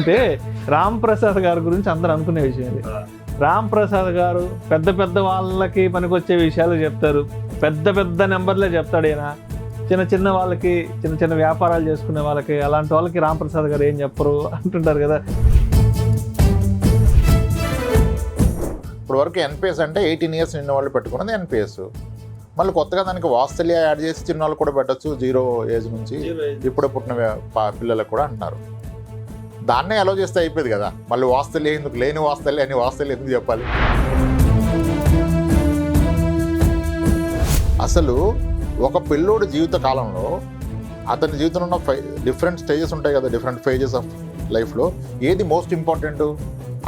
అంటే రామ్ ప్రసాద్ గారి గురించి అందరూ అనుకునే విషయం ఇది. రామ్ ప్రసాద్ గారు పెద్ద పెద్ద వాళ్ళకి పనికొచ్చే విషయాలు చెప్తారు, పెద్ద పెద్ద నెంబర్లే చెప్తాడు. ఈయన చిన్న చిన్న వాళ్ళకి, చిన్న చిన్న వ్యాపారాలు చేసుకునే వాళ్ళకి, అలాంటి వాళ్ళకి రామ్ ప్రసాద్ గారు ఏం చెప్పరు అంటుంటారు కదా. ఇప్పుడు వరకు ఎన్పిఎస్ అంటే 18 years నిన్న వాళ్ళు పెట్టుకున్నది ఎన్పిఎస్. మళ్ళీ కొత్తగా దానికి వాత్సల్య యాడ్ చేసి చిన్న వాళ్ళు కూడా పెట్టచ్చు, 0 age నుంచి ఇప్పుడు పుట్టిన పిల్లలకు కూడా అంటున్నారు. దాన్నే అలో చేస్తే అయిపోయింది కదా. మళ్ళీ వాత్సల్య ఎందుకు, లేని వాత్సల్య అని వాత్సల్య ఎందుకు చెప్పాలి? అసలు ఒక పిల్లోడి జీవిత కాలంలో అతని జీవితంలో ఉన్న డిఫరెంట్ స్టేజెస్ ఉంటాయి కదా, డిఫరెంట్ ఫేజెస్ ఆఫ్ లైఫ్లో ఏది మోస్ట్ ఇంపార్టెంట్?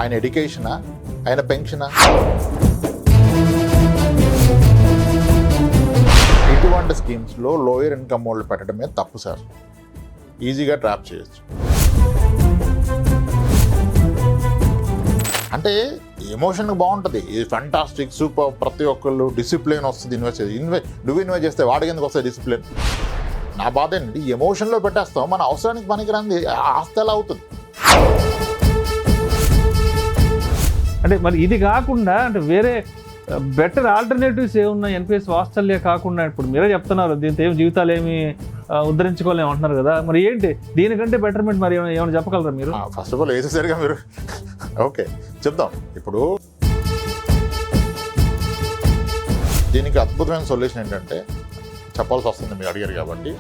ఆయన ఎడ్యుకేషనా, ఆయన పెన్షనా? ఇటువంటి స్కీమ్స్లో లోయర్ ఇన్కమ్ వాళ్ళు పెట్టడమే తప్పు సార్. ఈజీగా ట్రాప్ చేయొచ్చు. అంటే ఎమోషన్ బాగుంటుంది, ఇది ఫంటాస్టిక్ సూపర్, ప్రతి ఒక్కళ్ళు డిసిప్లిన్ వస్తుంది. నువ్వు ఇన్వెస్ట్ చేస్తే వాడికి ఎందుకు వస్తుంది డిసిప్లిన్? నా బాధ ఏంటి, ఎమోషన్లో పెట్టేస్తాం, మన అవసరానికి పనికిరాంది ఆస్తి ఎలా అవుతుంది? అంటే మరి ఇది కాకుండా అంటే వేరే బెటర్ ఆల్టర్నేటివ్స్ ఏమున్నాయి? ఎన్పిఎస్ వాత్సల్య కాకుండా ఇప్పుడు మీరే చెప్తున్నారు దీంతో ఏం జీవితాలు ఏమి ఉద్ధరించుకోలేము అంటున్నారు కదా, మరి ఏంటి దీనికంటే బెటర్మెంట్? మరి ఏమైనా చెప్పగలరా మీరు? ఫస్ట్ ఆఫ్ ఆల్ వేసేసరిగా మీరు ఓకే చెప్దాం. ఇప్పుడు దీనికి అద్భుతమైన సొల్యూషన్ ఏంటంటే చెప్పాల్సి వస్తుంది, మీరు అడిగారు కాబట్టి.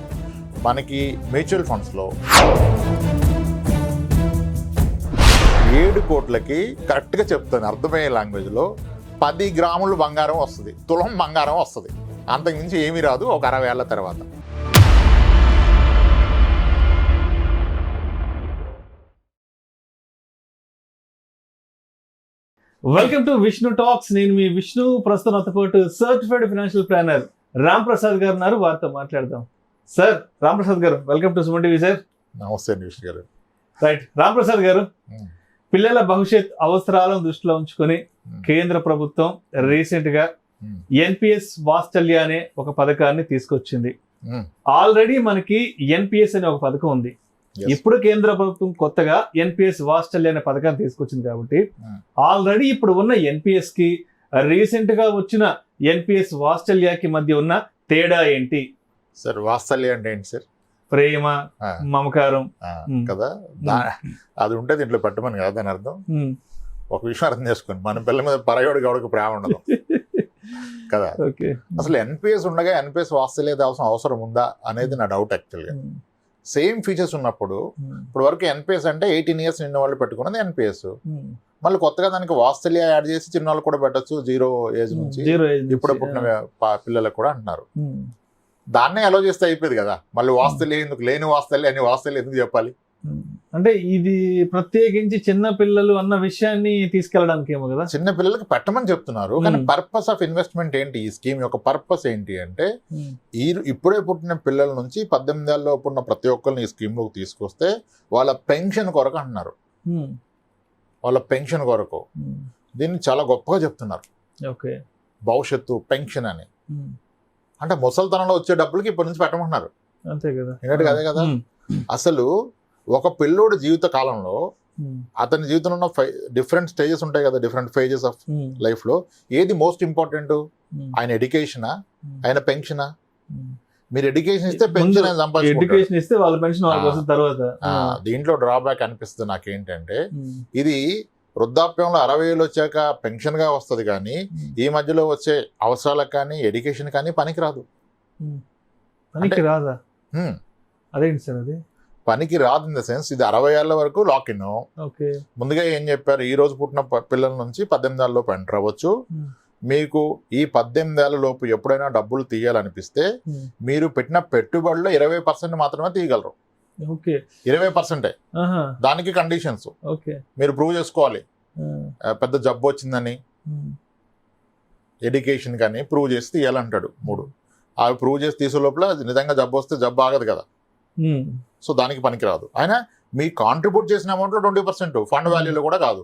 మనకి మ్యూచువల్ ఫండ్స్లో 7 కోట్లకి కరెక్ట్గా చెప్తాను అర్థమయ్యే లాంగ్వేజ్లో 10 గ్రాములు బంగారం వస్తుంది, తులం బంగారం వస్తుంది. అంతకుమించి ఏమీ రాదు ఒక 60 ఏళ్ల తర్వాత. Welcome to Vishnu talks. నేను మీ విష్ణు. ప్రస్తుతం నాతో పాటు certified financial planner Ram Prasad గారు ఉన్నారు, వారితో మాట్లాడదాం. సార్, రామ్ ప్రసాద్ గారు welcome to Suman TV. Sir నమస్తే విష్ణు గారు. రైట్, రామ్ ప్రసాద్ గారు, పిల్లల భవిష్యత్ అవసరాలను దృష్టిలో ఉంచుకొని కేంద్ర ప్రభుత్వం రీసెంట్ గా ఎన్పిఎస్ వాత్సల్య అనే ఒక పథకాన్ని తీసుకొచ్చింది. ఆల్రెడీ మనకి ఎన్పిఎస్ అనే ఒక పథకం ఉంది. ఇప్పుడు కేంద్ర ప్రభుత్వం కొత్తగా ఎన్పిఎస్ వాత్సల్య అనే పథకాన్ని తీసుకొచ్చింది కాబట్టి ఆల్రెడీ ఇప్పుడు ఉన్న ఎన్పిఎస్ కి రీసెంట్ గా వచ్చిన ఎన్పిఎస్ వాత్సల్యకి మధ్య ఉన్న తేడా ఏంటి? సార్ వాత్సల్య అంటే ఏంటి సార్? ప్రేమ, మమకారం కదా, అది ఉంటే దీంట్లో పెట్టమని కదా దాని అర్థం. ఒక విషయం అర్థం చేసుకోండి, మన పిల్లల మీద పరయోడు గౌడకు ప్రేమ ఉండదు కదా. అసలు ఎన్పిఎస్ ఉండగా ఎన్పిఎస్ వాత్సల్య అవసరం ఉందా అనేది నా డౌట్ యాక్చువల్గా. సేమ్ ఫీచర్స్ ఉన్నప్పుడు ఇప్పుడు వరకు ఎన్పిఎస్ అంటే 18 years నిన్న వాళ్ళు పెట్టుకున్నది ఎన్పిఎస్. మళ్ళీ కొత్తగా దానికి వాత్సల్య యాడ్ చేసి చిన్న వాళ్ళు కూడా పెట్టచ్చు, 0 age నుంచి ఇప్పుడు పుట్టిన పిల్లలకు కూడా అంటున్నారు. దాన్నే అలో చేస్తే అయిపోయింది కదా. మళ్ళీ వాత్సల్య ఎందుకు, లేని వాత్సల్య అని వాత్సల్య ఎందుకు చెప్పాలి? అంటే ఇది ప్రత్యేకించి చిన్న పిల్లలు అన్న విషయాన్ని తీసుకెళ్ళడానికి ఏమో కదా, చిన్న పిల్లలకి పెట్టమని చెప్తున్నారు. కానీ పర్పస్ ఆఫ్ ఇన్వెస్ట్మెంట్ ఏంటి? ఈ స్కీమ్ యొక్క పర్పస్ ఏంటి అంటే ఇప్పుడే పుట్టిన పిల్లల నుంచి 18 ఏళ్ళలోపు ఉన్న ప్రతి ఒక్కరిని ఈ స్కీమ్ లోకి తీసుకొస్తే వాళ్ళ పెన్షన్ కొరకు అంటున్నారు. వాళ్ళ పెన్షన్ కొరకు దీన్ని చాలా గొప్పగా చెప్తున్నారు. భవిష్యత్తు పెన్షన్ అని అంటే ముసలితనంలో వచ్చే డబ్బులకి ఇప్పటి నుంచి పెట్టమంటున్నారు. అంతే కదా, అదే కదా. అసలు ఒక పిల్లోడి జీవిత కాలంలో అతని జీవితంలో ఉన్న డిఫరెంట్ స్టేజెస్ ఉంటాయి కదా, డిఫరెంట్ ఫేజెస్ ఆఫ్ లైఫ్లో ఏది మోస్ట్ ఇంపార్టెంట్? ఆయన ఎడ్యుకేషనా, ఆయన పెన్షనా? మీరు ఎడ్యుకేషన్ ఇస్తే పెన్షన్ సంపాదించుకుంటారు. దీంట్లో డ్రాబ్యాక్ అనిపిస్తుంది నాకేంటంటే, ఇది వృద్ధాప్యంలో 60 ఏళ్ళు వచ్చాక పెన్షన్ గా వస్తుంది, కానీ ఈ మధ్యలో వచ్చే అవసరాలకు కానీ ఎడ్యుకేషన్ కానీ పనికిరాదు. అదేంటి సార్ అది? పనికి రాదు ఇన్ ద సెన్స్, ఇది 60 ఏళ్ల వరకు లాక్ ఇన్. ముందుగా ఏం చెప్పారు, ఈ రోజు పుట్టిన పిల్లల నుంచి 18 ఏళ్ళలోపు ఎంటర్ అవ్వచ్చు. మీకు ఈ 18 ఏళ్ల లోపు ఎప్పుడైనా డబ్బులు తీయాలనిపిస్తే మీరు పెట్టిన పెట్టుబడిలో 20% మాత్రమే తీయగలరు. 20%. దానికి కండిషన్స్ మీరు ప్రూవ్ చేసుకోవాలి. పెద్ద జబ్బు వచ్చిందని, ఎడ్యుకేషన్ కానీ ప్రూవ్ చేసి తీయాలంటాడు 3. అవి ప్రూవ్ చేసి తీసే లోపల నిజంగా జబ్బు వస్తే జబ్బు ఆగదు కదా, సో దానికి పనికిరాదు. అయినా మీ కాంట్రిబ్యూట్ చేసిన అమౌంట్లో 20% ఫండ్ వాల్యూలో కూడా కాదు.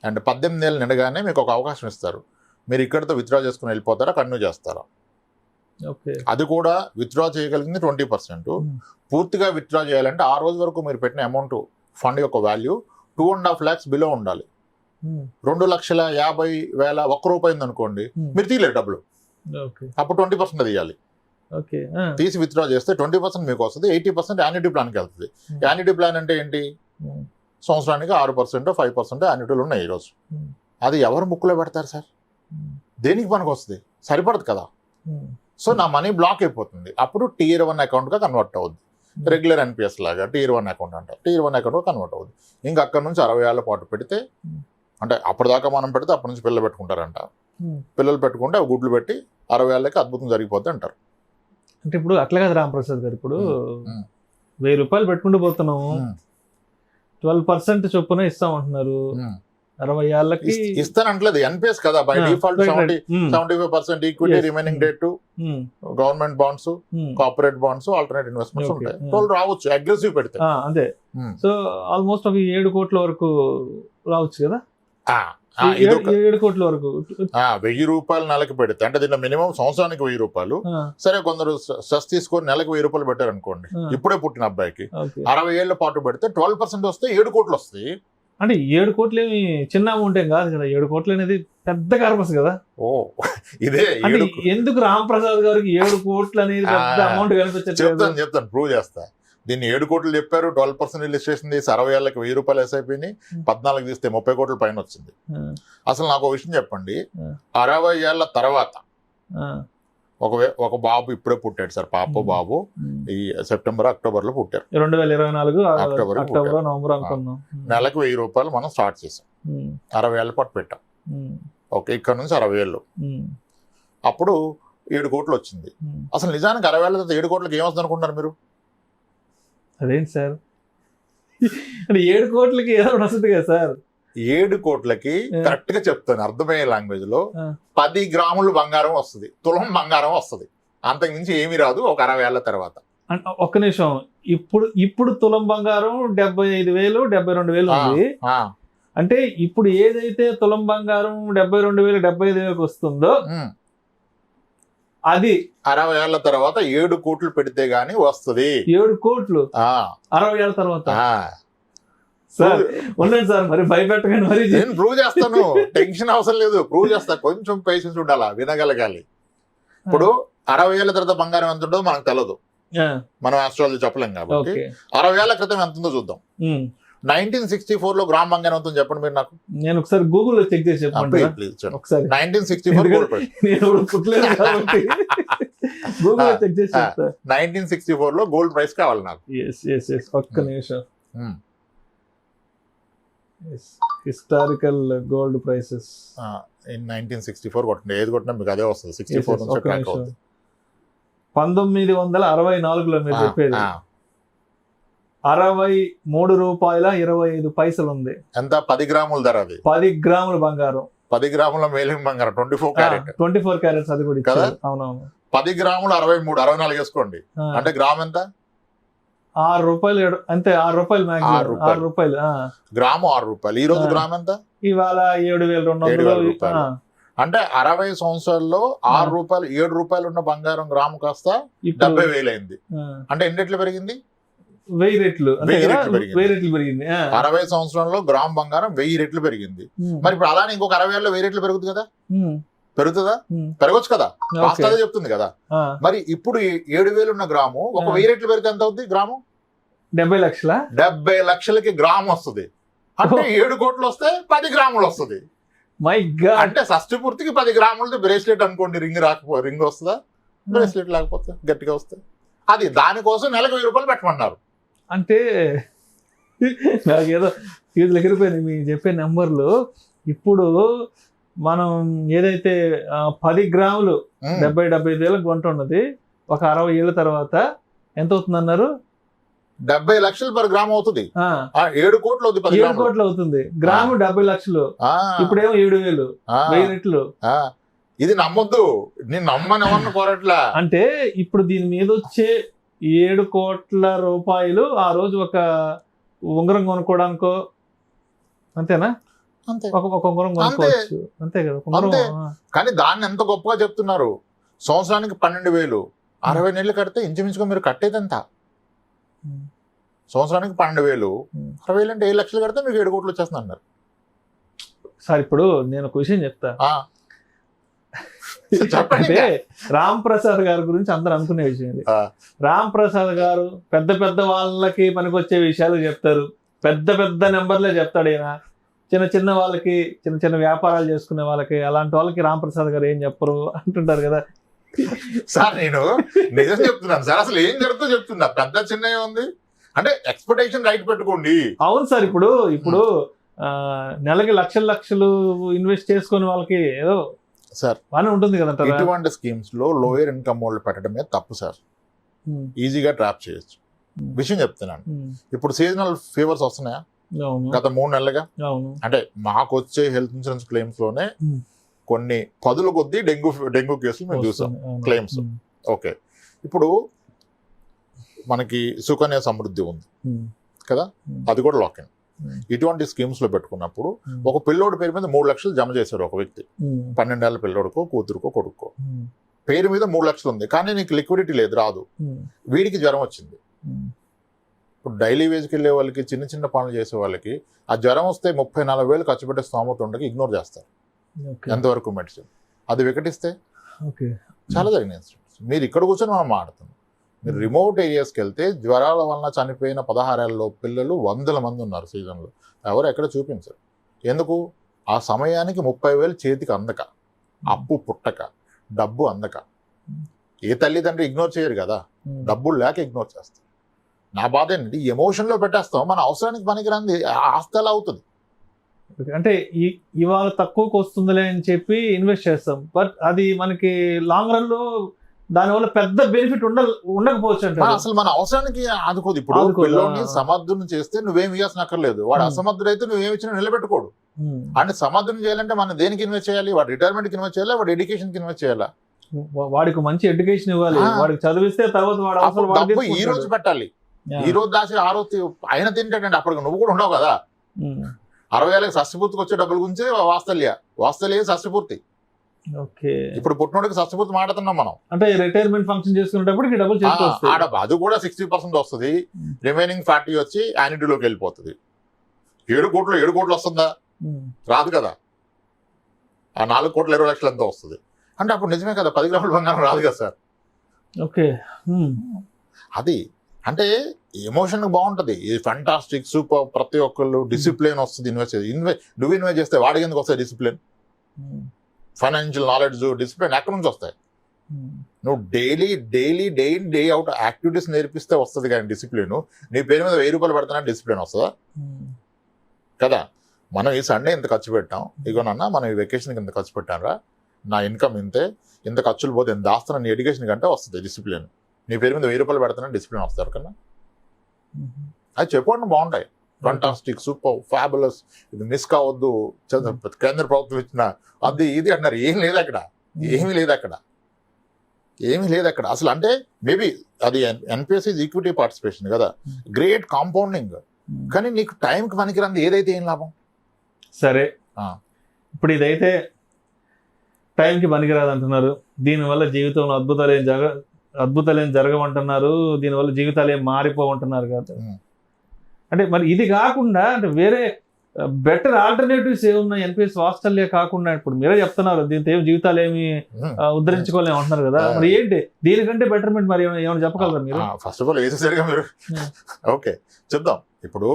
అండ్ 18 ఏళ్ళు నిండగానే మీకు ఒక అవకాశం ఇస్తారు. మీరు ఇక్కడితో విత్డ్రా చేసుకుని వెళ్ళిపోతారా, కంటిన్యూ చేస్తారా? అది కూడా విత్డ్రా చేయగలిగింది 20%. పూర్తిగా విత్డ్రా చేయాలంటే ఆ రోజు వరకు మీరు పెట్టిన అమౌంట్ ఫండ్ యొక్క వాల్యూ 2.5 lakhs బిలో ఉండాలి. 2,50,000 ₹1 అనుకోండి, మీరు తీయలేరు డబ్బులు, అప్పుడు 20% తీయాలి. తీసి విత్డ్రా చేస్తే 20% మీకు వస్తుంది, 80% యాన్యుటీ ప్లాన్కి వెళ్తుంది. యాన్యుటీ ప్లాన్ అంటే ఏంటి? సంవత్సరానికి 6% 5% యాన్యుటీలు ఉన్నాయి ఈరోజు. అది ఎవరు ముక్కులో పెడతారు సార్? దేనికి పనికి వస్తుంది? సరిపడదు కదా. సో నా మనీ బ్లాక్ అయిపోతుంది. అప్పుడు Tier 1 అకౌంట్గా కన్వర్ట్ అవుద్ది. రెగ్యులర్ NPS లాగా Tier 1 అకౌంట్ అంటారు. Tier 1 అకౌంట్గా కన్వర్ట్ అవుద్ది. ఇంకా అక్కడ నుంచి 60 ఏళ్ల పాటు పెడితే, అంటే అప్పటిదాకా మనం పెడితే అప్పటి నుంచి పిల్లలు పెట్టుకుంటారంట. పిల్లలు పెట్టుకుంటే అవి గుడ్లు పెట్టి 60 ఏళ్ళకి అద్భుతం జరిగిపోద్ది అంటారు. అంటే ఇప్పుడు అట్లా కదా రామప్రసాద్ గారు, ఇప్పుడు 1000 రూపాయలు పెట్టుకుంటూ పోతున్నాము, 12% చొప్పున ఇస్తామంటున్నారు. 60 ఏళ్ళకి ఇస్తానంటలేదు, NPS కదా by default. 75% equity, remaining date to government bonds, corporate bonds, alternate investments ఉంటాయి. వాళ్ళు రావచ్చు అగ్రెసివ్ పెడితే. అంతే. సో ఆల్మోస్ట్ ఒక 7 కోట్ల వరకు రావచ్చు కదా. 7 కోట్ల వరకు 1000 రూపాయలు నెలకి పెడితే, అంటే దీంట్లో మినిమం సంవత్సరానికి 1000 రూపాయలు. సరే, కొందరు స్ట్రెస్ తీసుకొని నెలకు 1000 రూపాయలు పెట్టారు అనుకోండి, ఇప్పుడే పుట్టిన అబ్బాయికి 60 ఏళ్ల పాటు పెడితే 12% వస్తే 7 కోట్లు వస్తాయి. అంటే 7 కోట్లు ఏమి చిన్న అమౌంట్ ఏం కాదు కదా. 7 కోట్లు అనేది పెద్ద కార్పస్ కదా. ఇదే ఎందుకు రామప్రసాద్ గారికి 7 కోట్లు అనేది పెద్ద అమౌంట్ కనిపించదు? చెప్తాను, ప్రూవ్ చేస్తా. దీన్ని 7 కోట్లు చెప్పారు, 12% రిజిస్ట్రేషన్ తీసి 60 ఏళ్ళకి 1000 రూపాయలు ఎస్ఐపిని 14 తీస్తే 30 కోట్ల పైన వచ్చింది. అసలు నాకు ఒక విషయం చెప్పండి, 60 ఏళ్ల తర్వాత ఒక బాబు ఇప్పుడే పుట్టాడు సార్, పాప బాబు ఈ సెప్టెంబర్ అక్టోబర్ లో పుట్టారు. 2024 అక్టోబర్ నవంబర్ అనుకున్నాం. నెలకు 1000 రూపాయలు మనం స్టార్ట్ చేసాం, 60 ఏళ్ళ పాటు పెట్టాం. ఓకే, ఇక్కడ నుంచి 60 ఏళ్ళు, అప్పుడు 7 కోట్లు వచ్చింది. అసలు నిజానికి 60 ఏళ్ళ తర్వాత 7 కోట్లకి ఏమొస్తుంది అనుకుంటున్నారు మీరు? అదేంటి సార్, అంటే 7 కోట్లకి ఏదో వస్తుంది కదా సార్? 7 కోట్లకి కరెక్ట్ గా చెప్తాను అర్థమయ్యే లాంగ్వేజ్ లో 10 గ్రాములు బంగారం వస్తుంది, తులం బంగారం వస్తుంది. అంతకుమించి ఏమీ రాదు ఒక 60 ఏళ్ల తర్వాత. ఒక్క నిమిషం, ఇప్పుడు తులం బంగారం 75,000 72,000 ఉంది. అంటే ఇప్పుడు ఏదైతే తులం బంగారం 72,000 75,000 వస్తుందో అది 60 ఏళ్ల తర్వాత 7 కోట్లు పెడితే గానీ వస్తుంది. 7 కోట్లు 60 ఏళ్ల తర్వాత? సార్ ఉండండి సార్, మరి భయపెట్టకండి. మరి నేను ప్రూవ్ చేస్తాను, టెన్షన్ అవసరం లేదు, ప్రూవ్ చేస్తా. కొంచెం పేషెన్స్ ఉండాలా, వినగలగాలి. ఇప్పుడు 60 ఏళ్ల తర్వాత బంగారం ఎంత ఉంటుందో మనకు తెలియదు, మనం ఆస్ట్రాలజీ చెప్పలేం కాబట్టి. 60 ఏళ్ల క్రితం ఎంత ఉందో చూద్దాం. 1964 లో గ్రామ్ బంగారం ఎంత చెప్పండి మీరు నాకు. నేను ఒకసారి గూగుల్లో చెక్ చేసి చెప్పండి ఒకసారి. 1964 లో గోల్డ్ ప్రైస్ కావాలి నాకు. ఒక్క నిమిషం. హిస్టారికల్ గోల్డ్ ప్రైసెస్ ఇన్ 1964 కొట్టండి, ఏది కొట్టినా మీకు అదే వస్తుంది. 64 నుంచి ట్రాక్ అవుతుంది. 1964లో మీరు చెప్పేది 63 రూపాయల 25 పైసలు ఉంది. ఎంత? 10 గ్రాముల ధర. అది 10 గ్రాముల బంగారం, 10 గ్రాముల మేలింగ్ బంగారం, 24 క్యారెట్స్. అది కూడా కదా. అవునవును. 10 గ్రాములు 63, 64 వేసుకోండి, అంటే గ్రామ్ ఎంత? 6 రూపాయలు అంతే. 6 రూపాయలు మ్యాక్సిమం. 6 రూపాయలు గ్రాము. 6 రూపాయలు. ఈ రోజు గ్రామ్ ఎంత? ఇవాళ 7,200. అంటే 60 సంవత్సరాల్లో 6 రూపాయలు 7 రూపాయలు ఉన్న బంగారం గ్రాము కాస్త 70,000 అయింది. అంటే ఎన్ని రెట్లు పెరిగింది? 1000 రెట్లు. 1000 రెట్లు పెరిగింది. 60 సంవత్సరంలో గ్రామ్ బంగారం 1000 రెట్లు పెరిగింది. మరి ఇప్పుడు అలానే ఇంకొక 60 ఏళ్ళలో 1000 రెట్లు పెరుగుతుంది కదా? పెరుగుతుందా? పెరగచ్చు కదా, కాస్త అదే చెప్తుంది కదా. మరి ఇప్పుడు 7,000 ఉన్న గ్రాము ఒక 1000 రెట్లు పెరిగితే ఎంత అవుతుంది గ్రాము? 70 లక్షల. 70 లక్షలకి గ్రామ్ వస్తుంది. అంటే 7 కోట్లు వస్తే 10 గ్రాములు వస్తుంది. My God. అంటే షష్టి పూర్తికి 10 గ్రాములది బ్రేస్లెట్ అనుకోండి. రింగ్ వస్తుందా? బ్రేస్లెట్ లేకపోతే గట్టిగా వస్తుంది. అది దానికోసం నెలకు 1000 రూపాయలు పెట్టమన్నారు. అంటే నాకేదో ఫీజులు ఎగిరిపోయింది మీ చెప్పే నెంబర్లు. ఇప్పుడు మనం ఏదైతే 10 గ్రాములు 70-75 వేలకు కొంట ఉన్నది, ఒక 60 ఏళ్ళ తర్వాత ఎంత అవుతుంది అన్నారు? 70 లక్షలు పర్ గ్రామ్ అవుతుంది. 7 కోట్లు అవుతుంది. 7 కోట్లు అవుతుంది. గ్రాము 70 లక్షలు. ఇప్పుడేమో 7,000. 1000 రెట్లు. ఇది నమ్మొద్దు, నేను నమ్మని ఎవరిని కోరట్లా. అంటే ఇప్పుడు దీని మీద వచ్చే 7 కోట్ల రూపాయలు ఆ రోజు ఒక ఉంగరం కొనుక్కోవడానికో అంతేనా? ఒక ఉంగరం కొనుక్కోవచ్చు, అంతే కదా. కానీ దాన్ని ఎంత గొప్పగా చెప్తున్నారు. సంవత్సరానికి 12,000, 60 నెలలు కడితే ఇంచుమించుగా మీరు కట్టేదంతా సంవత్సరానికి 12,000, 60,000 అంటే 7 లక్షలు కడితే మీకు 7 కోట్లు వచ్చేస్తుంది అన్నారు. సార్ ఇప్పుడు నేను ఒక విషయం చెప్తా. చెప్పండి. అంటే రామ్ ప్రసాద్ గారి గురించి అందరూ అనుకునే విషయం ఇది. రామ్ ప్రసాద్ గారు పెద్ద పెద్ద వాళ్ళకి పనికొచ్చే విషయాలు చెప్తారు, పెద్ద పెద్ద నెంబర్లే చెప్తాడు. ఈయన చిన్న చిన్న వాళ్ళకి, చిన్న చిన్న వ్యాపారాలు చేసుకునే వాళ్ళకి, అలాంటి వాళ్ళకి రామ్ ప్రసాద్ గారు ఏం చెప్పరు అంటుంటారు కదా. సార్ నేను నిజం చెప్తున్నాను సార్, అసలు ఏం జరుగుతుందో చెప్తున్నా. పెద్ద చిన్న ఉంది అంటే ఎక్స్పెక్టేషన్ రైట్ పెట్టుకోండి. అవును సార్, ఇప్పుడు నెలకి లక్షలు ఇన్వెస్ట్ చేసుకునే వాళ్ళకి ఏదో సార్ బాగానే ఉంటుంది కదా. ఇటువంటి స్కీమ్స్ లో లోయర్ ఇన్కమ్ వాళ్ళు పెట్టడమే తప్పు సార్. ఈజీగా ట్రాప్ చేయొచ్చు. విషయం చెప్తున్నాను. ఇప్పుడు సీజనల్ ఫీవర్స్ వస్తున్నాయా గత 3 నెలలుగా? అంటే మాకు వచ్చే హెల్త్ ఇన్సూరెన్స్ క్లెయిమ్స్ లోనే కొన్ని 10ల కొద్దీ డెంగ్యూ కేసులు మేము చూసాం క్లెయిమ్స్. ఓకే, ఇప్పుడు మనకి సుకన్య సమృద్ధి ఉంది కదా, అది కూడా లాక్ ఇన్. ఇటువంటి స్కీమ్స్ లో పెట్టుకున్నప్పుడు ఒక పిల్లోడి పేరు మీద 3 లక్షలు జమ చేశాడు ఒక వ్యక్తి. 12 ఏళ్ల పిల్లోడికో, కూతురుకో, కొడుకో పేరు మీద 3 లక్షలు ఉంది, కానీ నీకు లిక్విడిటీ లేదు, రాదు. వీడికి జ్వరం వచ్చింది. ఇప్పుడు డైలీ వేజ్కి వెళ్ళే వాళ్ళకి, చిన్న చిన్న పనులు చేసే వాళ్ళకి ఆ జ్వరం వస్తే 30-40 ఖర్చు పెట్టే స్తోమత ఉండగా ఇగ్నోర్ చేస్తారు. ఎంతవరకు మెడిసిన్ అది వికటిస్తే చాలా జరిగిన ఇన్సిడెంట్స్. మీరు ఇక్కడ కూర్చొని మనం మాట్లాడుతున్నాం. మీరు రిమోట్ ఏరియాస్కి వెళ్తే జ్వరాల వలన చనిపోయిన 16 ఏళ్ళలో పిల్లలు 100 మంది ఉన్నారు సీజన్లో. ఎవరు ఎక్కడ చూపించారు. ఎందుకు? ఆ సమయానికి 30,000 చేతికి అందక, అప్పు పుట్టక, డబ్బు అందక. ఏ తల్లిదండ్రి ఇగ్నోర్ చేయరు కదా, డబ్బులు లేక ఇగ్నోర్ చేస్తారు. నా బాధ ఏంటంటే ఎమోషన్లో పెట్టేస్తాం, మన అవసరానికి పనికిరాంది ఆస్తి ఎలా అవుతుంది. అంటే ఇవాళ తక్కువకి వస్తుందిలే అని చెప్పి ఇన్వెస్ట్ చేస్తాం, బట్ అది మనకి లాంగ్ రన్ లో దానివల్ల పెద్ద బెనిఫిట్ ఉండకపోవచ్చు. అంటే అసలు మన అవసరానికి ఆదుకోదు. ఇప్పుడు పిల్లోని సమర్థుని చేస్తే నువ్వేం ఇవ్వాల్సిన అక్కర్లేదు. వాడు అసమర్థుడైతే నువ్వేమి ఇచ్చినా నిలబెట్టుకోడు. అంటే సమర్థుని చేయాలంటే మనం దేనికి ఇన్వెస్ట్ చేయాలి? వాడు రిటైర్మెంట్కి ఇన్వెస్ట్ చేయాలా, వాడు ఎడ్యుకేషన్కి ఇన్వెస్ట్ చేయాలా? వాడికి మంచి ఎడ్యుకేషన్ ఇవ్వాలి, వాడికి చదివిస్తే తర్వాత వాడు ఈ రోజు పెట్టాలి. ఈ రోజు దాచి ఆ రోజు ఆయన తింటాడండి. అప్పటికి నువ్వు కూడా ఉండవు కదా. 60 ఏళ్ళకి షష్టిపూర్తికి వచ్చే డబ్బుల గురించి వాస్తల్య షష్టిపూర్తి. ఇప్పుడు పుట్టినోడికి షష్టిపూర్తి మాట్లాడుతున్నాం మనం. అంటే రిటైర్మెంట్ ఫంక్షన్ చేసుకునేటప్పుడు అది కూడా 60% వస్తుంది. రిమైనింగ్ 40 వచ్చి యాన్యుటీలోకి వెళ్ళిపోతుంది. 7 కోట్లు వస్తుందా? రాదు కదా. ఆ 4,20,00,000 ఎంతో వస్తుంది. అంటే అప్పుడు నిజమే కదా, 10 గ్రాముల బంగారం రాదు కదా సార్. ఓకే, అది అంటే ఎమోషన్ బాగుంటుంది. Fantastic, super. ప్రతి ఒక్కళ్ళు డిసిప్లిన్ వస్తుంది. నువ్వు ఇన్వెస్ట్ చేస్తే వాడికి ఎందుకు వస్తాయి డిసిప్లిన్? ఫైనాన్షియల్ నాలెడ్జ్, డిసిప్లిన్ ఎక్కడి నుంచి వస్తాయి? నువ్వు డే అవుట్ యాక్టివిటీస్ నేర్పిస్తే వస్తుంది కానీ డిసిప్లిన్. నీ పేరు మీద 1000 రూపాయలు పెడతానా డిసిప్లిన్ వస్తుందా? కదా. మనం ఈ సండే ఇంత ఖర్చు పెట్టాం, ఇగోనన్నా మనం ఈ వెకేషన్కి ఇంత ఖర్చు పెట్టానరా, నా ఇన్కమ్ ఇంతే, ఇంత ఖర్చులు పోతే ఎంత దాస్తున్నా నీ ఎడ్యుకేషన్ కంటే వస్తుంది డిసిప్లిన్. నీ పేరు మీద 1000 రూపాయలు పెడతానా డిసిప్లిన్ వస్తారు కన్నా. అది చెప్పండి, బాగుంటాయి. ఫంటాస్టిక్, సూపర్, ఫ్యాబులస్, ఇది మిస్ కావద్దు, కేంద్ర ప్రభుత్వం ఇచ్చిన అది ఇది అంటున్నారు. ఏమీ లేదు అక్కడ అసలు. అంటే మేబీ అది ఎన్పిఎస్ ఈక్విటీ పార్టిసిపేషన్ కదా, గ్రేట్ కాంపౌండింగ్. కానీ నీకు టైంకి పనికిరాంది ఏదైతే ఏం లాభం? సరే, ఇప్పుడు ఇదైతే టైంకి పనికిరాదు అంటున్నారు. దీనివల్ల జీవితంలో అద్భుతాలు ఏం జరగమంటున్నారు, దీనివల్ల జీవితాలు ఏం మారిపోమంటున్నారు కదా. అంటే మరి ఇది కాకుండా అంటే వేరే బెటర్ ఆల్టర్నేటివ్స్ ఏమున్నాయి? ఎన్పిఎస్ వాత్సల్య కాకుండా ఇప్పుడు మీరే చెప్తున్నారు దీంతో ఏం జీవితాలు ఏమి ఉద్ధరించుకోలేము అంటున్నారు కదా. మరి ఏంటి దీనికంటే బెటర్మెంట్? మరి ఏమైనా చెప్పగలరా మీరు? ఫస్ట్ ఆఫ్ ఆల్ ఏది సరిగా మీరు ఓకే చెప్దాం. ఇప్పుడు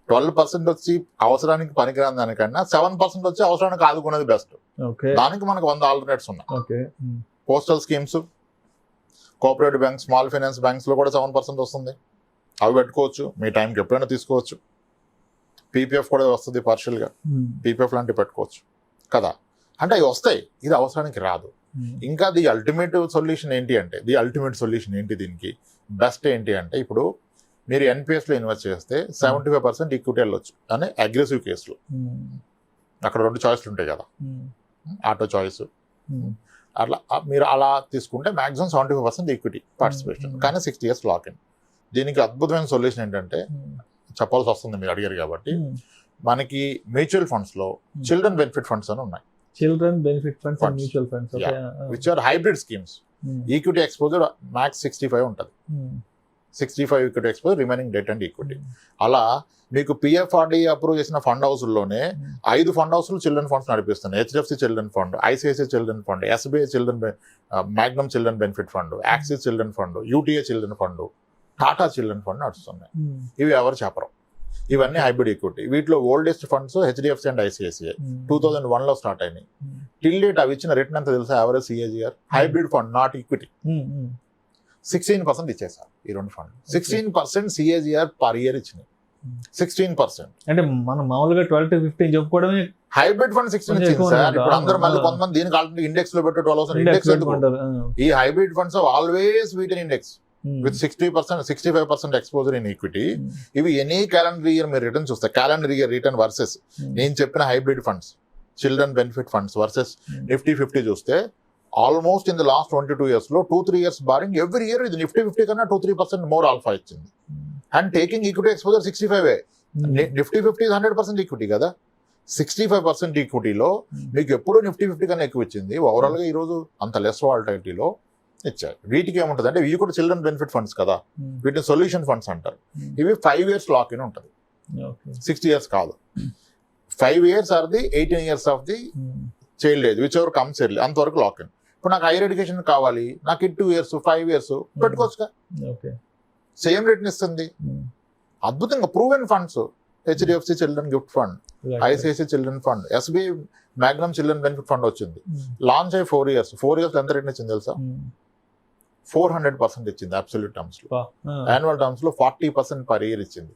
12% వచ్చి అవసరానికి పనికిరాని దానికన్నా 7% వచ్చి అవసరానికి ఆదుకునేది బెస్ట్. దానికి మనకు 100 ఆల్టర్నేట్స్ ఉన్నాయి. Postal schemes, cooperative banks, small finance banks లో కూడా 7% వస్తుంది. అవి పెట్టుకోవచ్చు, మీ టైంకి ఎప్పుడైనా తీసుకోవచ్చు. పీపీఎఫ్ కూడా వస్తుంది పార్షియల్గా, పీపీఎఫ్ లాంటివి పెట్టుకోవచ్చు కదా. అంటే అవి వస్తాయి, ఇది అవసరానికి రాదు. ఇంకా ది అల్టిమేట్ సొల్యూషన్ ఏంటి దీనికి బెస్ట్ ఏంటి అంటే, ఇప్పుడు మీరు ఎన్పిఎస్లో ఇన్వెస్ట్ చేస్తే 75% ఈక్విటీ వెళ్ళొచ్చు అని అగ్రెసివ్ కేసులో. అక్కడ 2 చాయిస్లు ఉంటాయి కదా, ఆటో చాయిస్. అట్లా మీరు అలా తీసుకుంటే మాక్సిమం 75% ఈక్విటీ పార్టిసిపేషన్, కానీ 60 years లాక్ ఇన్. దీనికి అద్భుతమైన సొల్యూషన్ ఏంటంటే, చెప్పాల్సి వస్తుంది మీరు అడిగారు కాబట్టి, మనకి మ్యూచువల్ ఫండ్స్ లో చిల్డ్రన్ బెనిఫిట్ ఫండ్స్ అని ఉన్నాయి. Which are hybrid schemes. Equity exposure max 65 ఉంటుంది. 65 equity exposure, remaining debt and equity. అలా మీకు పిఎఫ్ఆర్డీ అప్రూవ్ చేసిన ఫండ్ హౌస్లోనే 5 ఫండ్ హౌస్లు చిల్డ్రన్ ఫండ్స్ నడిపిస్తున్నాయి. HDFC children fund, ICICI children fund, SBI children, Magnum children benefit fund, Axis children fund, UTI children fund, Tata children fund నడుస్తున్నాయి. ఇవి ఎవరు చెప్పరు. ఇవన్నీ హైబ్రిడ్ ఈక్విటీ. వీటిలో oldest funds HDFC and ICICI 2001లో స్టార్ట్ అయినాయి. టిల్ డేట్ అవి ఇచ్చిన రిటర్న్ ఎంత తెలుసా? Average CAGR, hybrid fund not equity, 16% ఇచ్చేసారు ఈ రెండు ఫండ్. 16% సిఏజిఆర్ పర్ ఇయర్ ఇచ్చినాయి. 16% అంటే మనం మామూలుగా 12 to 15 చెప్పుకోవడమే. హైబ్రిడ్ ఫండ్ 16 ఇచ్చింది సార్. ఇప్పుడు అందరూ మళ్ళీ కొంతమంది దీనికి ఆల్రెడీ ఇండెక్స్ లో పెట్టే 12% ఇండెక్స్ ఎందుకు? ఈ hybrid funds always wheat in index with 60%, 65% exposure in equity. ఇవి ఎనీ క్యాలెండర్ ఇయర్ మీరు రిటర్న్ చూస్తే, క్యాలెండర్ ఇయర్ రిటర్న్ వర్సెస్ నేను చెప్పిన hybrid funds, children benefit funds versus Nifty 50 చూస్తే almost in the last 22 years లో 2-3 years barring every year ఇది Nifty 50 కన్నా 2-3% more alpha ఇచ్చింది. And taking equity exposure 65. Nifty 50 is 100% equity కదా. 65% ఈక్విటీలో మీకు ఎప్పుడు నిఫ్టీ 50 కన్నా ఎక్కువ ఇచ్చింది. ఓవరాల్ గా ఈ రోజు అంత లెస్ వాలటిలిటీలో ఇచ్చారు. వీటికి ఏముంటుంది అంటే ఇవి కూడా చిల్డ్రన్ బెనిఫిట్ ఫండ్స్ కదా, వీటిని సొల్యూషన్ ఫండ్స్ అంటారు. ఇవి 5 years లాక్ ఇన్ ఉంటుంది, 60 years కాదు. 5 years or the 18 years of the child age, whichever comes early, అంతవరకు లాక్ ఇన్. ఇప్పుడు నాకు హైయర్ ఎడ్యుకేషన్ కావాలి, నాకు 2 years 5 years పెట్టుకోవచ్చుగా, సేమ్ రేట్ని ఇస్తుంది. అద్భుతంగా proven funds, HDFC children gift fund, ICICI children fund, SBI Magnum children benefit fund వచ్చింది. Launch అయ్యి 4 years, 4 years ఎంత రేట్ ఇచ్చింది తెలుసా? 400% ఇచ్చింది అబ్సల్యూట్ టర్మ్స్ లో. యాన్యువల్ టర్మ్స్ లో 40% పర్ ఇయర్ ఇచ్చింది.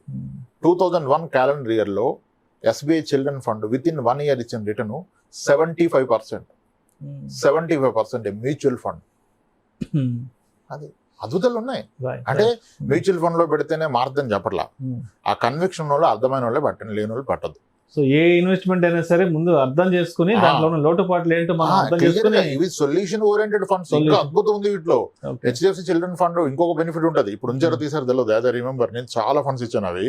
2001 క్యాలెండర్ ఇయర్ లో SBI children fund with in 1 year ఇచ్చిన రిటర్న్ 75%. 75% mutual fund. అది అద్భుతాలు ఉన్నాయి. అంటే మ్యూచువల్ ఫండ్ లో పెడితేనే మారుద్దని చెప్పట్లా, ఆ కన్విక్షన్ వాళ్ళు అర్థమైన వాళ్ళే పట్టండి, లేని వాళ్ళు పట్టదు. సో ఏ ఇన్వెస్ట్మెంట్ అయినా సరే ముందు అర్థం చేసుకుని దాంట్లో ఉన్న లోటుపాట్లు ఏంటో మనం అర్థం చేసుకుని, ఇవి సొల్యూషన్ ఓరియంటెడ్ ఫండ్స్. ఇంకా అద్భుతం ఉంది వీటిలో. హెచ్డిఎఫ్సి చిల్డ్రన్ ఫండ్ ఇంకొక బెనిఫిట్ ఉంటుంది, ఇప్పుడు ఉంచారో తీసారు తెలియదు, అదే రిమెంబర్. నేను చాలా ఫండ్స్ ఇచ్చాను. అవి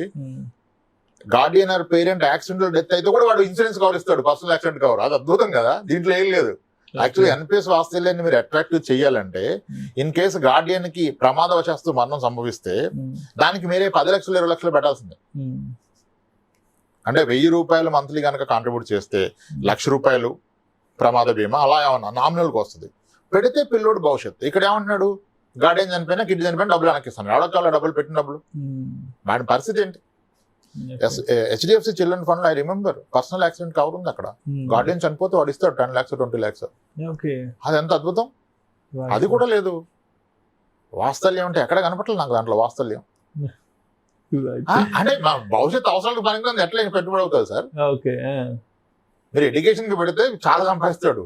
guardian or parent accidental death అయితే కూడా వాడు ఇన్సూరెన్స్ కవర్ ఇస్తాడు, పర్సనల్ యాక్సిడెంట్ కవర్. అది అద్భుతం కదా. దీంట్లో ఏం లేదు. యాక్చువల్లీ ఎన్పిఎస్ వాస్తవ్యాన్ని మీరు అట్రాక్టివ్ చేయాలంటే, ఇన్ కేసు గార్డియన్ కి ప్రమాదవశాత్తు మరణం సంభవిస్తే దానికి మీరే 10 లక్షలు 20 లక్షలు పెట్టాల్సిందే. అంటే 1000 రూపాయలు మంత్లీ కనుక కాంట్రిబ్యూట్ చేస్తే 1,00,000 రూపాయలు ప్రమాద బీమా అలా ఏమన్నా నామినల్కి వస్తుంది. పెడితే పిల్లోడు భవిష్యత్తు. ఇక్కడ ఏమంటున్నాడు, గార్డియన్ చనిపోయినా కిడ్ చనిపోయినా డబ్బులు వెనక్కిస్తాను. ఎవడొక్క డబ్బులు పెట్టిన డబ్బులు వాడి పరిస్థితి ఏంటి? HDFC children fund I remember personal accident cover ఉంది అక్కడ. గార్డియన్ చనిపోతే వాడు ఇస్తాడు 10 lakhs 20 lakhs. అది ఎంత అద్భుతం. అది కూడా లేదు. వాస్తల్యం అంటే ఎక్కడ కనపట్లేదు నాకు దాంట్లో వాస్తల్యం. అంటే మా భవిష్యత్ అవసరాలకు పనికి ఎట్లా పెట్టుబడి అవుతుంది సార్. మీరు ఎడ్యుకేషన్ కి పెడితే చాలా సంపాదిస్తాడు,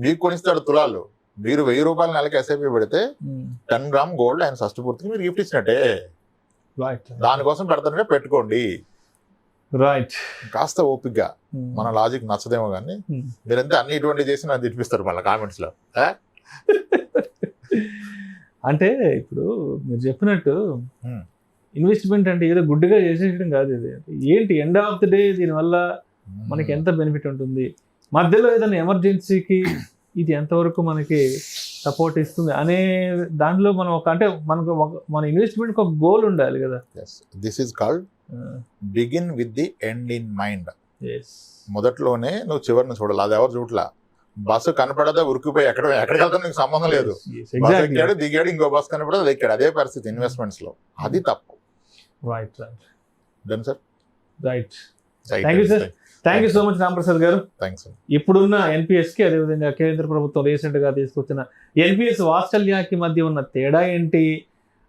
మీకు కొనిస్తాడు తులాలు. మీరు 1000 రూపాయల నెలకి ఎస్ఐపి పెడితే 10 grams గోల్డ్ ఆయన షష్టి పూర్తికి మీరు గిఫ్ట్ ఇచ్చినట్టే. దానికోసం పెడతానంటే పెట్టుకోండి. రైట్. కాస్త ఓపిక్గా, మన లాజిక్ నచ్చదేమో కానీ మీరంతా అన్ని ఇటువంటి చేసి నాకు తినిపిస్తారు మళ్ళీ కామెంట్స్ లో. అంటే ఇప్పుడు మీరు చెప్పినట్టు ఇన్వెస్ట్మెంట్ అంటే ఏదో గుడ్డుగా చేసేయడం కాదు. ఇది ఏంటి, ఎండ్ ఆఫ్ ది డే దీనివల్ల మనకి ఎంత బెనిఫిట్ ఉంటుంది, మధ్యలో ఏదైనా ఎమర్జెన్సీకి ఇది ఎంతవరకు మనకి సపోర్ట్ ఇస్తుంది అనే దాంట్లో మనం అంటే మనకు మన ఇన్వెస్ట్మెంట్ ఒక గోల్ ఉండాలి కదా. This is called begin with the end in mind. మొదట్లోనే నువ్వు చివరిని చూడాలి. అది ఎవరు చూడలా. బస్సు కనపడదా ఉరికిపోయి ఎక్కడికి వెళ్తా నీకు సంబంధం లేదు. బస్సు ఎక్కాడు దిగాడు, ఇంకో బస్సు కనపడదు ఎక్కాడు. అదే పరిస్థితి ఇన్వెస్ట్మెంట్స్ లో. అది తప్పు. Right done sir. Right. Thank you sir. Thank you so much Ramprasad గారు. ఇప్పుడున్న ఎన్పిఎస్ కి, అదేవిధంగా కేంద్ర ప్రభుత్వం రీసెంట్ గా తీసుకొచ్చిన ఎన్పిఎస్ వాత్సల్యాకి మధ్య ఉన్న తేడా ఏంటి,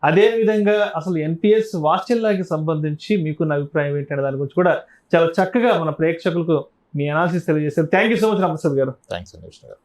అదేవిధంగా అసలు ఎన్పిఎస్ వాత్సల్యాకి సంబంధించి మీకున్న అభిప్రాయం ఏంటనే దాని గురించి కూడా చాలా చక్కగా మన ప్రేక్షకులకు మీ అనాలిసిస్ తెలియజేశారు. Thank you so much Ramprasad గారు. థ్యాంక్స్ అండి విష్ణు గారు.